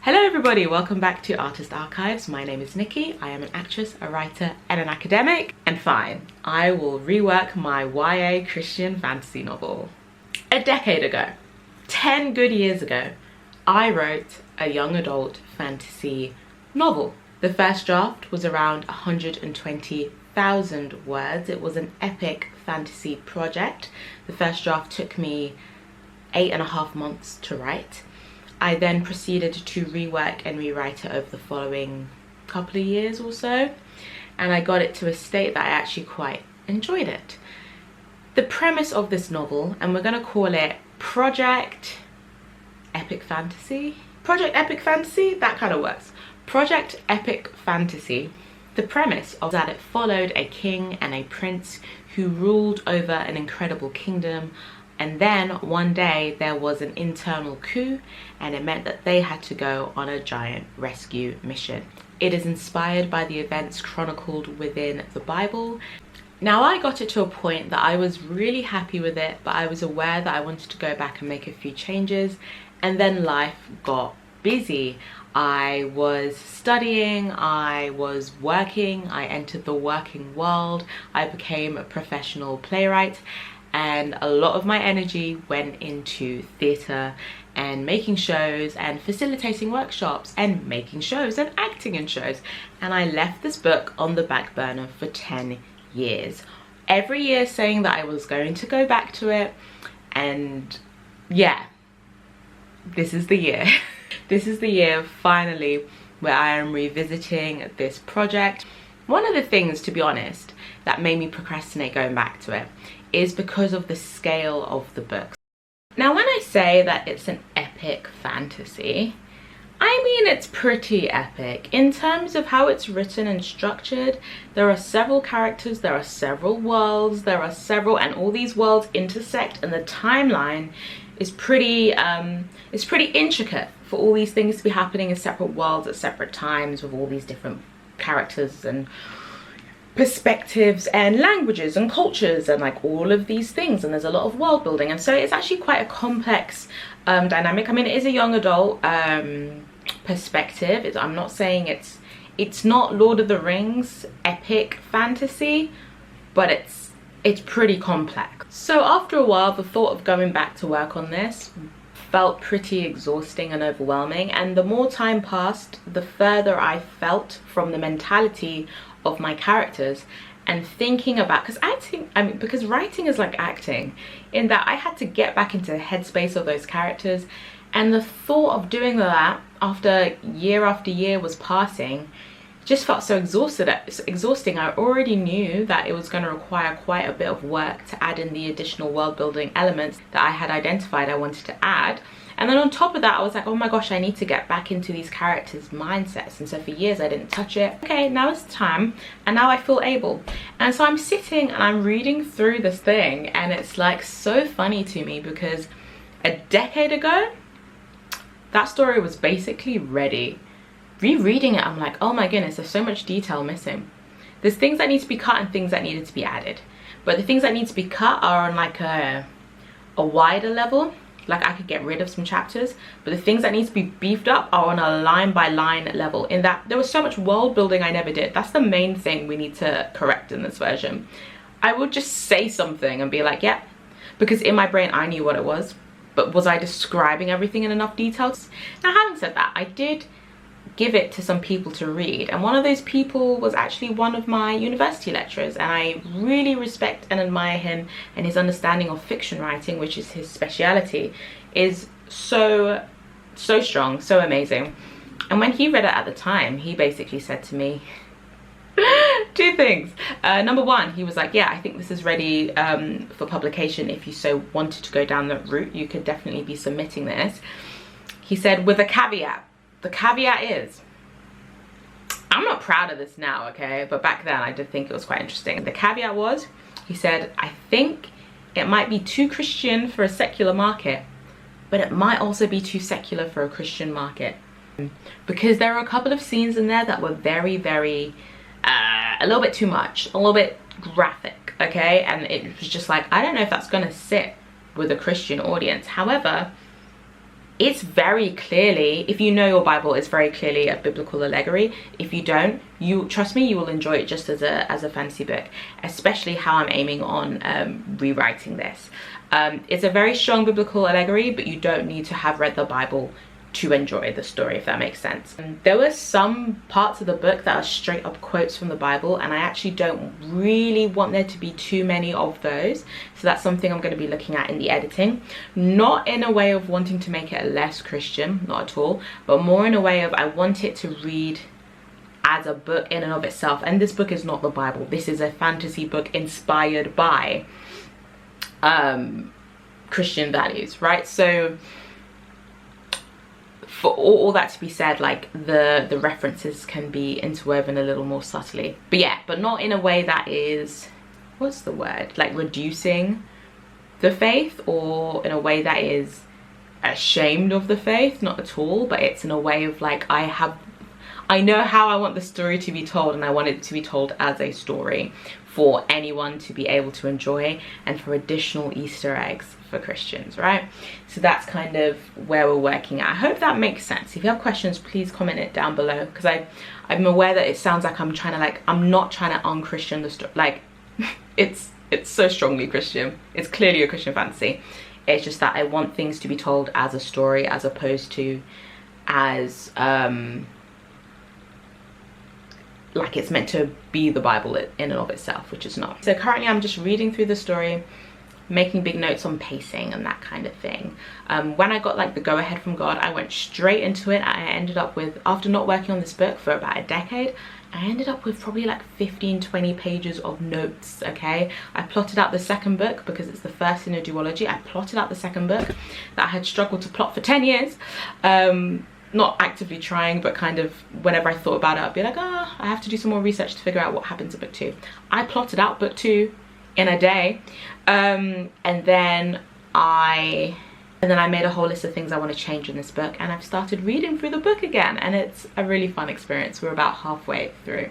Hello everybody, welcome back to Artist Archives. My name is Nikki. I am an actress, a writer and an academic. And fine, I will rework my YA Christian fantasy novel. A decade ago, 10 good years ago, I wrote a young adult fantasy novel. The first draft was around 120,000 words. It was an epic fantasy project. The first draft took me 8.5 months to write. I then proceeded to rework and rewrite it over the following couple of years or so, and I got it to a state that I actually quite enjoyed it. The premise of this novel, and we're going to call it Project Epic Fantasy. Project Epic Fantasy, that kind of works. Project Epic Fantasy. The premise of that it followed a king and a prince who ruled over an incredible kingdom. And then one day there was an internal coup, and it meant that they had to go on a giant rescue mission. It is inspired by the events chronicled within the Bible. Now, I got it to a point that I was really happy with it, but I was aware that I wanted to go back and make a few changes, and then life got busy. I was studying, I was working, I entered the working world, I became a professional playwright, and a lot of my energy went into theatre and making shows and facilitating workshops and making shows and acting in shows. And I left this book on the back burner for 10 years. Every year saying that I was going to go back to it, and yeah, this is the year. This is the year finally where I am revisiting this project. One of the things, to be honest, that made me procrastinate going back to it is because of the scale of the book. Now, when I say that it's an epic fantasy, I mean it's pretty epic. In terms of how it's written and structured, there are several characters, there are several worlds, and all these worlds intersect, and the timeline is pretty intricate for all these things to be happening in separate worlds at separate times with all these different characters and perspectives and languages and cultures and like all of these things, and there's a lot of world building, and so it's actually quite a complex dynamic. I mean, it is a young adult perspective. I'm not saying it's not Lord of the Rings epic fantasy, but it's pretty complex. So after a while, the thought of going back to work on this felt pretty exhausting and overwhelming, and the more time passed, the further I felt from the mentality of my characters, and thinking about, because writing is like acting, in that I had to get back into the headspace of those characters, and the thought of doing that after year was passing just felt so exhausting. I already knew that it was going to require quite a bit of work to add in the additional world building elements that I had identified I wanted to add. And then on top of that, I was like, oh my gosh, I need to get back into these characters' mindsets. And so for years I didn't touch it. Okay, now it's time, and now I feel able. And so I'm sitting and I'm reading through this thing, and it's like so funny to me because a decade ago, that story was basically ready. Rereading it, I'm like, oh my goodness, there's so much detail missing. There's things that need to be cut and things that needed to be added. But the things that need to be cut are on like a wider level. Like, I could get rid of some chapters, but the things that need to be beefed up are on a line by line level, in that there was so much world building I never did. That's the main thing we need to correct in this version. I would just say something and be like, yep, because in my brain I knew what it was, but was I describing everything in enough details? Now, having said that, I did give it to some people to read, and one of those people was actually one of my university lecturers, and I really respect and admire him, and his understanding of fiction writing, which is his speciality, is so strong, so amazing. And when he read it at the time, he basically said to me two things. Number one, he was like, yeah, I think this is ready for publication. If you so wanted to go down that route, you could definitely be submitting this. He said, with a caveat. The caveat is, I'm not proud of this now, okay? But back then I did think it was quite interesting. The caveat was, he said, I think it might be too Christian for a secular market, but it might also be too secular for a Christian market. Because there are a couple of scenes in there that were very, a little bit too much, a little bit graphic, okay? And it was just like, I don't know if that's gonna sit with a Christian audience. However, it's very clearly, if you know your Bible, it's very clearly a biblical allegory. If you don't, you trust me, you will enjoy it just as a fantasy book, especially how I'm aiming on rewriting this. It's a very strong biblical allegory, but you don't need to have read the Bible to enjoy the story, if that makes sense. There were some parts of the book that are straight up quotes from the Bible, and I actually don't really want there to be too many of those, so that's something I'm going to be looking at in the editing. Not in a way of wanting to make it less Christian, not at all, but more in a way of I want it to read as a book in and of itself. And this book is not the Bible. This is a fantasy book inspired by Christian values, right? So for all that to be said, like the references can be interwoven a little more subtly, but yeah, but not in a way that is, what's the word, like reducing the faith, or in a way that is ashamed of the faith, not at all, but it's in a way of like, I know how I want the story to be told, and I want it to be told as a story for anyone to be able to enjoy, and for additional Easter eggs for Christians, right? So that's kind of where we're working at. I hope that makes sense. If you have questions, please comment it down below, because I'm aware that it sounds like I'm trying to, like, I'm not trying to un-Christian the story. Like, it's so strongly Christian. It's clearly a Christian fantasy. It's just that I want things to be told as a story, as opposed to as like it's meant to be the Bible in and of itself, which is not. So currently I'm just reading through the story, making big notes on pacing and that kind of thing. When I got like the go-ahead from God, I went straight into it. I ended up with, after not working on this book for about a decade, I ended up with probably like 15-20 pages of notes. Okay, I plotted out the second book because it's the first in a duology. I plotted out the second book that I had struggled to plot for 10 years. Not actively trying, but kind of whenever I thought about it, I'd be like, I have to do some more research to figure out what happens in book 2. I plotted out book 2 in a day, and then I made a whole list of things I want to change in this book, and I've started reading through the book again, and it's a really fun experience. We're about halfway through.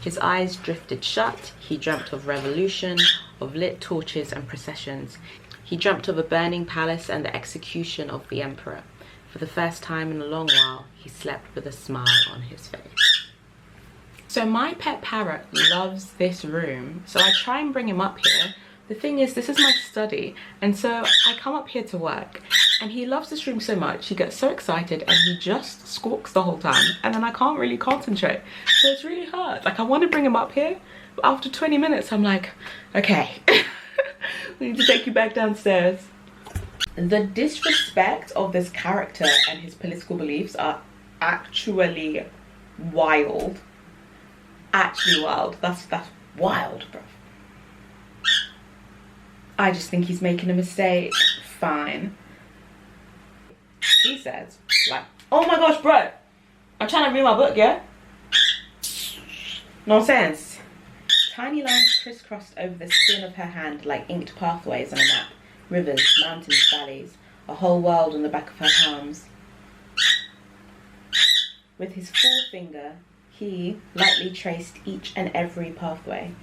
His eyes drifted shut. He dreamt of revolution, of lit torches and processions. He dreamt of a burning palace and the execution of the emperor. For the first time in a long while, he slept with a smile on his face. So my pet parrot loves this room, so I try and bring him up here. The thing is, this is my study, and so I come up here to work, and he loves this room so much, he gets so excited, and he just squawks the whole time, and then I can't really concentrate. So it's really hard. Like, I want to bring him up here, but after 20 minutes, I'm like, okay, we need to take you back downstairs. The disrespect of this character and his political beliefs are actually wild. Actually wild. That's wild, bro. I just think he's making a mistake. Fine. He says, like, oh my gosh, bro, I'm trying to read my book, yeah? Nonsense. Tiny lines crisscrossed over the skin of her hand like inked pathways on a map. Rivers, mountains, valleys, a whole world on the back of her palms. With his forefinger, he lightly traced each and every pathway,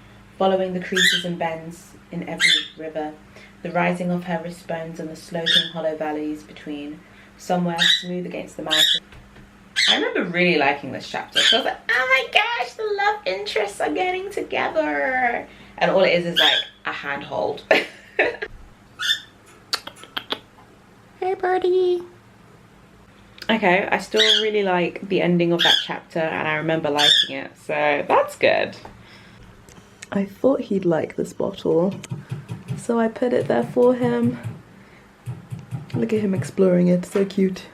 following the creases and bends in every river, the rising of her wrist bones and the sloping hollow valleys between, somewhere smooth against the mountain. I remember really liking this chapter. So I was like, oh my gosh, the love interests are getting together. And all it is like a handhold. Hey birdie. Okay, I still really like the ending of that chapter, and I remember liking it, so that's good. I thought he'd like this bottle, so I put it there for him. Look at him exploring it, so cute.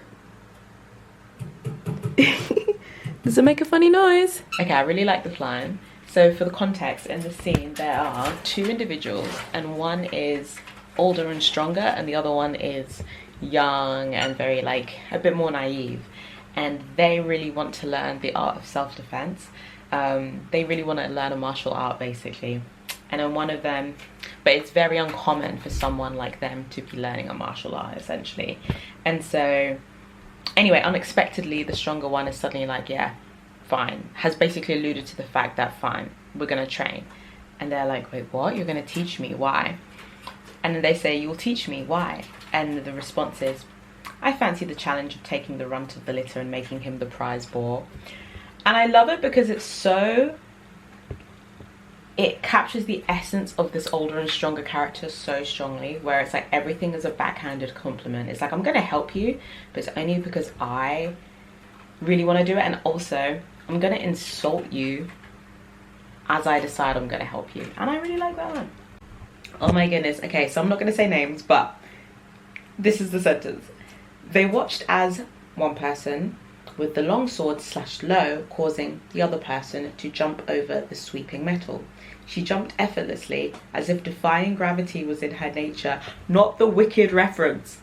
Does it make a funny noise? Okay, I really like this line. So for the context, in the scene there are 2 individuals, and one is older and stronger, and the other one is young and very, like, a bit more naive, and they really want to learn the art of self-defense. They really want to learn a martial art, basically, and then one of them, but it's very uncommon for someone like them to be learning a martial art, essentially. And so anyway, unexpectedly, the stronger one is suddenly like, yeah, fine, has basically alluded to the fact that, fine, we're gonna train. And they're like, wait, what? You're gonna teach me? Why? And then they say, you'll teach me. Why? And the response is, I fancy the challenge of taking the runt of the litter and making him the prize boar. And I love it because it captures the essence of this older and stronger character so strongly, where it's like everything is a backhanded compliment. It's like, I'm gonna help you, but it's only because I really want to do it, and also I'm gonna insult you as I decide I'm gonna help you. And I really like that one. Oh my goodness. Okay, so I'm not gonna say names, but this is the sentence. They watched as one person with the long sword slashed low, causing the other person to jump over the sweeping metal. She jumped effortlessly, as if defying gravity was in her nature. Not the Wicked reference.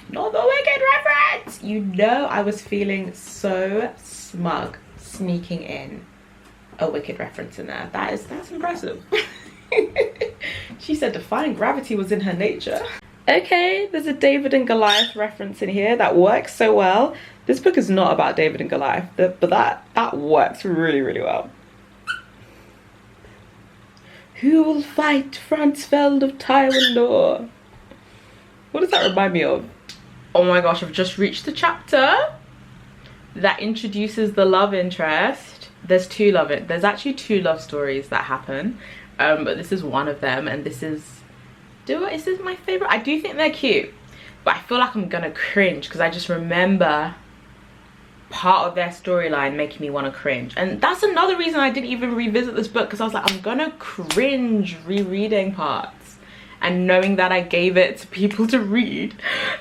Not the Wicked reference! You know, I was feeling so smug sneaking in a Wicked reference in there. That's impressive. She said defying gravity was in her nature. Okay, there's a David and Goliath reference in here that works so well. This book is not about David and Goliath, but that works really, really well. Who will fight Franzfeld of Tywendor? What does that remind me of? Oh my gosh, I've just reached the chapter that introduces the love interest. There's actually two love stories that happen, but this is one of them, and is this my favorite? I do think they're cute, but I feel like I'm gonna cringe because I just remember part of their storyline making me want to cringe, and that's another reason I didn't even revisit this book, because I was like, I'm gonna cringe rereading parts and knowing that I gave it to people to read.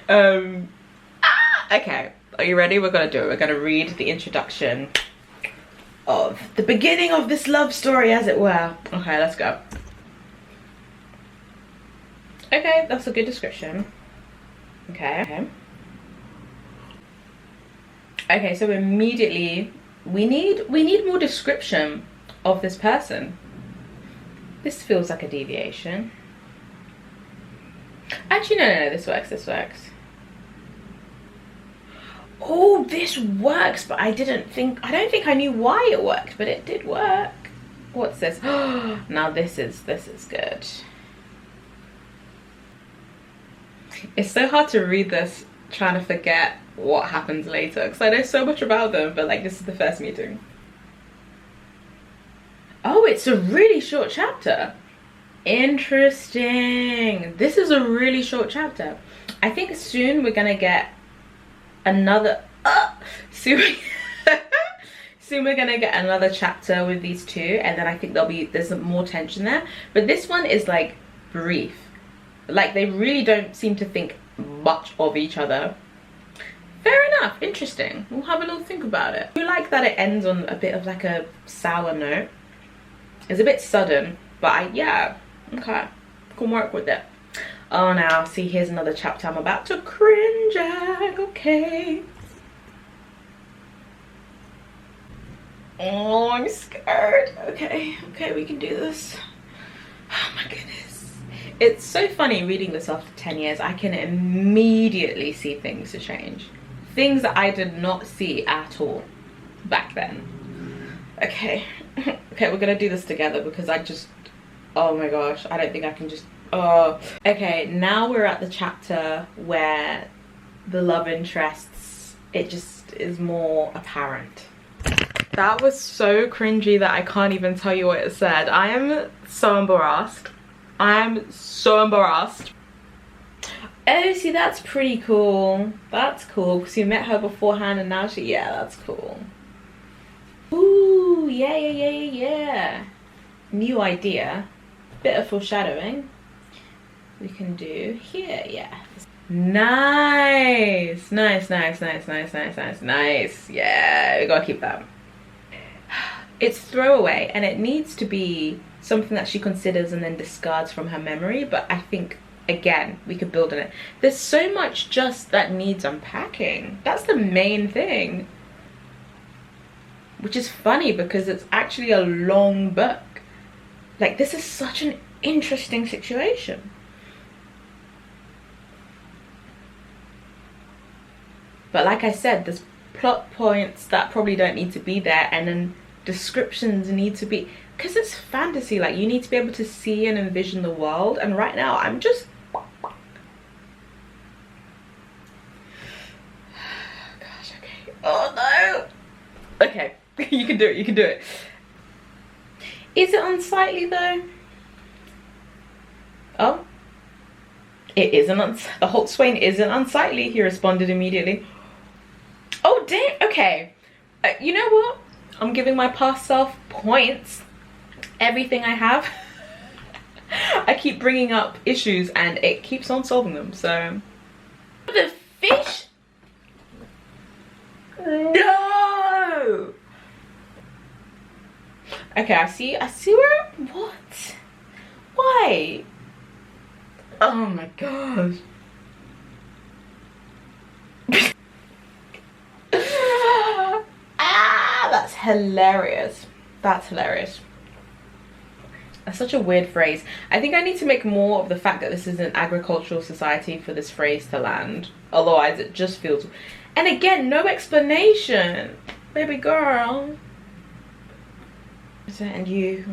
Okay, are you ready? We're gonna do it. We're gonna read the introduction of the beginning of this love story, as it were. Okay, let's go. Okay, that's a good description. Okay, so immediately we need more description of this person. This feels like a deviation. Actually, no, this works. Oh, this works, but I don't think I knew why it worked, but it did work. What's this? Now this is good. It's so hard to read this trying to forget what happens later, because I know so much about them, but like, this is the first meeting. Oh, it's a really short chapter. Interesting. This is a really short chapter. I think soon we're gonna get another soon we're gonna get another chapter with these two, and then I think there's more tension there, but this one is like brief. Like, they really don't seem to think much of each other. Fair enough, interesting. We'll have a little think about it. I like that it ends on a bit of like a sour note. It's a bit sudden, but yeah, okay, can work with it. Oh, now see, here's another chapter I'm about to cringe at. Okay. Oh, I'm scared. Okay, we can do this. Oh my goodness. It's so funny reading this after 10 years. I can immediately see things to change. Things that I did not see at all back then. Okay, we're gonna do this together, because oh my gosh, I don't think I can just, Okay, now we're at the chapter where the love interests, it just is more apparent. That was so cringy that I can't even tell you what it said. I am so embarrassed. Oh, see, that's pretty cool. That's cool, because you met her beforehand and now yeah, that's cool. Ooh, yeah. New idea. Bit of foreshadowing. We can do here, yeah. Nice. Yeah, we gotta keep that. It's throwaway, and it needs to be something that she considers and then discards from her memory, but I think, again, we could build on it. There's so much just that needs unpacking. That's the main thing, which is funny because it's actually a long book. Like, this is such an interesting situation. But like I said, there's plot points that probably don't need to be there, and then descriptions need to be, because it's fantasy, like, you need to be able to see and envision the world, and right now I'm just Okay, you can do it, you can do it. Is it unsightly though? Oh, it isn't. The Holt Swain isn't unsightly, he responded immediately. Oh, damn, okay. You know what? I'm giving my past self points. Everything I have. I keep bringing up issues and it keeps on solving them, so. The fish? No! Okay, I see where, what? Why? Oh my gosh. Ah, that's hilarious. That's hilarious. That's such a weird phrase. I think I need to make more of the fact that this is an agricultural society for this phrase to land. Otherwise it just feels... And again, no explanation. Baby girl. And you...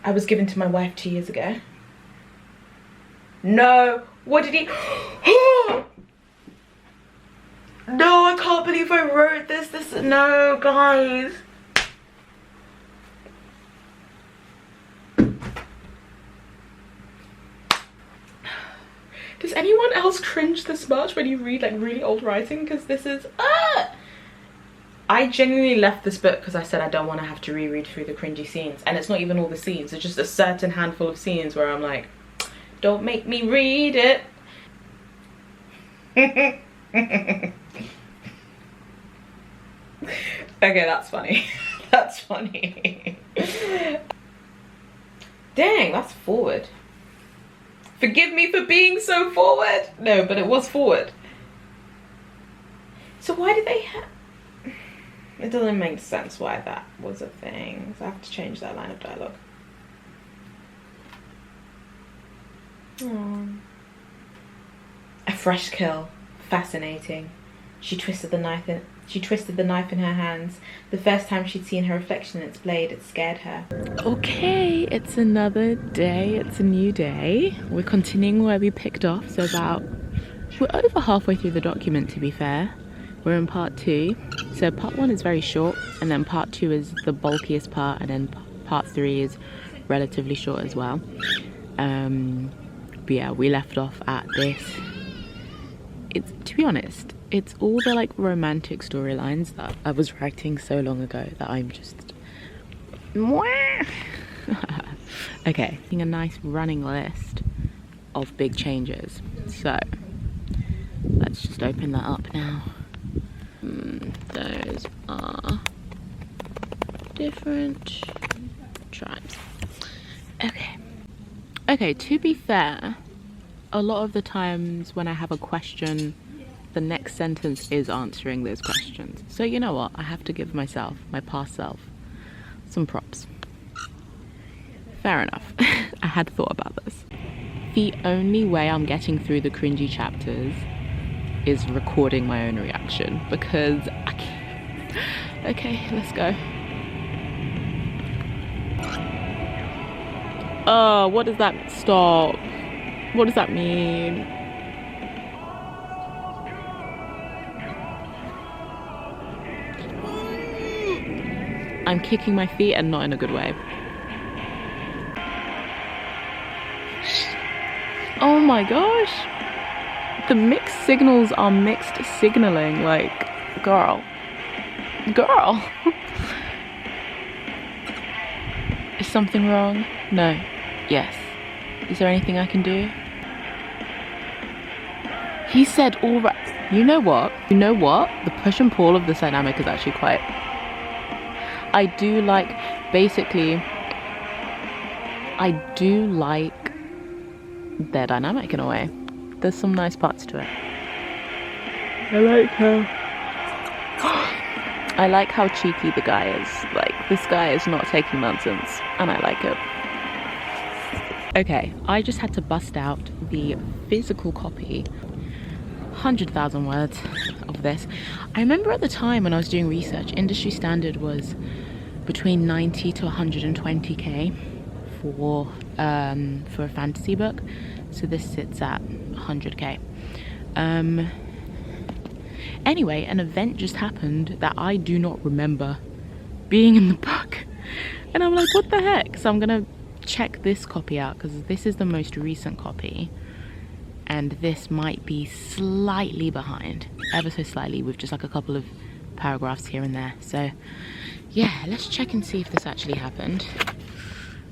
I was given to my wife 2 years ago. No. What did he... No, I can't believe I wrote this. No, guys. Does anyone else cringe this much when you read like really old writing? Because this is... I genuinely left this book because I said I don't want to have to reread through the cringy scenes. And it's not even all the scenes. It's just a certain handful of scenes where I'm like, don't make me read it. Okay, that's funny. That's funny. Dang, that's forward. Forgive me for being so forward. No, but it was forward. So why did they have... It doesn't make sense why that was a thing. So I have to change that line of dialogue. Aww. A fresh kill. Fascinating. She twisted the knife in her hands. The first time she'd seen her reflection in its blade, it scared her. Okay, it's another day. It's a new day. We're continuing where we picked off. So we're over halfway through the document, to be fair. We're in part 2. So part 1 is very short, and then part 2 is the bulkiest part, and then part 3 is relatively short as well. But yeah, we left off at this. It's, to be honest, it's all the like romantic storylines that I was writing so long ago that I'm just... Okay, a nice running list of big changes. So let's just open that up now. Those are different tribes. Okay, to be fair, a lot of the times when I have a question, the next sentence is answering those questions. So you know what? I have to give myself, my past self, some props. Fair enough. I had thought about this. The only way I'm getting through the cringy chapters is recording my own reaction because I can't. Okay, let's go. Oh, what does that stop? What does that mean? I'm kicking my feet and not in a good way. Oh my gosh. The mixed signals are mixed signaling, like, girl. Is something wrong? No. Yes. Is there anything I can do? He said all right. You know what? The push and pull of this dynamic is actually quite... I do like their dynamic in a way. There's some nice parts to it. I like how cheeky the guy is. Like, this guy is not taking nonsense, and I like it. Okay, I just had to bust out the physical copy, 100,000 words of this. I remember at the time when I was doing research, industry standard was between 90 to 120k for a fantasy book. So this sits at 100k. Anyway, an event just happened that I do not remember being in the book. And I'm like, what the heck? So I'm gonna check this copy out because this is the most recent copy. And this might be slightly behind, ever so slightly, with just like a couple of paragraphs here and there. So yeah, let's check and see if this actually happened,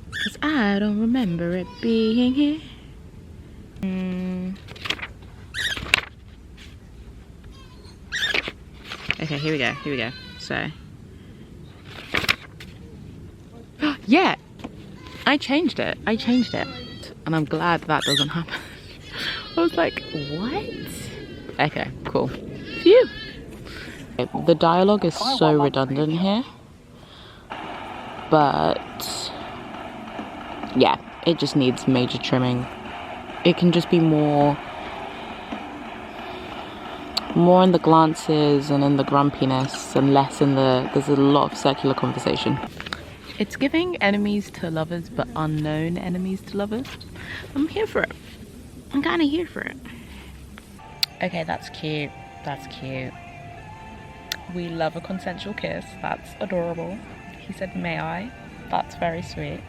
because I don't remember it being here. Okay, here we go. So yeah, I changed it, and I'm glad that doesn't happen. I was like, what? Okay, cool. Phew. The dialogue is so redundant here, but yeah, it just needs major trimming. It can just be more in the glances and in the grumpiness, and less in there's a lot of circular conversation. It's giving enemies to lovers, but unknown enemies to lovers. I'm here for it. I'm kind of here for it. Okay, that's cute. That's cute. We love a consensual kiss. That's adorable. He said, may I? That's very sweet.